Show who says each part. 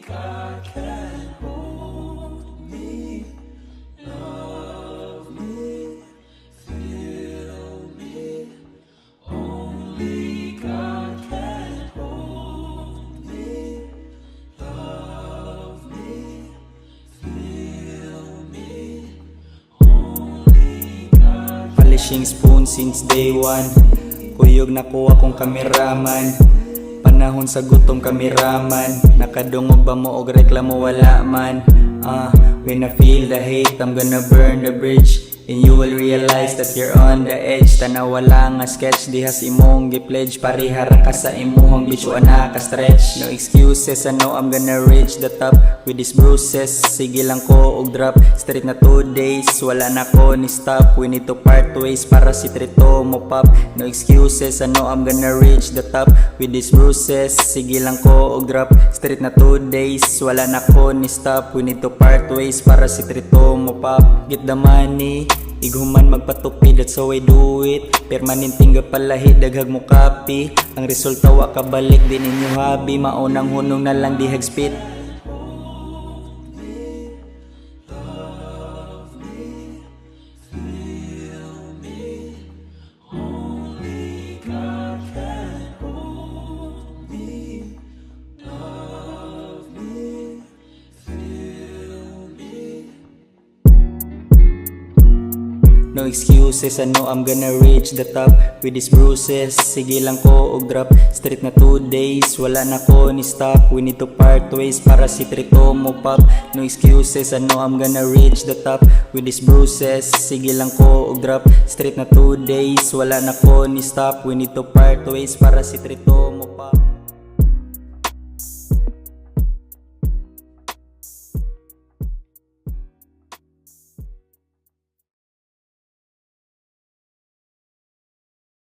Speaker 1: God can hold me, love me, feel me. Only God can hold me, love me, feel me. Only God.
Speaker 2: Polishing spoon since day one. Kuyog nako akong kameraman. Panahon sa gutom kameraman. Nakadungog ba mo og reklamo wala man. When I feel the hate, I'm gonna burn the bridge. And you will realize that you're on the edge. Tanaw wala nga sketch, dihas imung gipledge. Pareha raka sa imuhang bitch, wala ka stretch. No excuses, I know I'm gonna reach the top with these bruises. Sige lang ko og drop, straight na 2 days. Wala na ko ni stop, we need to part ways para si Tretu mo pop. No excuses, I know I'm gonna reach the top with these bruises. Sige lang ko og drop, straight na 2 days. Wala na ko ni stop, we need to part ways para si Tretu mo pop. Get the money, iguman magpatupi, that's how I do it. Permanenteng gapa lahi, daghag mo copy. Ang resulta wa ka balik, di ninyu hobby. Maunang hunong nalang dihag spit. No excuses, I know I'm gonna reach the top with these bruises. Sige lang ko og drop, straight na 2 days. Wala na ko ni stop, we need to part ways para si Tretu mo pop. No excuses, I know I'm gonna reach the top with these bruises. Sige lang ko og drop, straight na 2 days. Wala na ko ni stop, we need to part ways para si Tretu mo.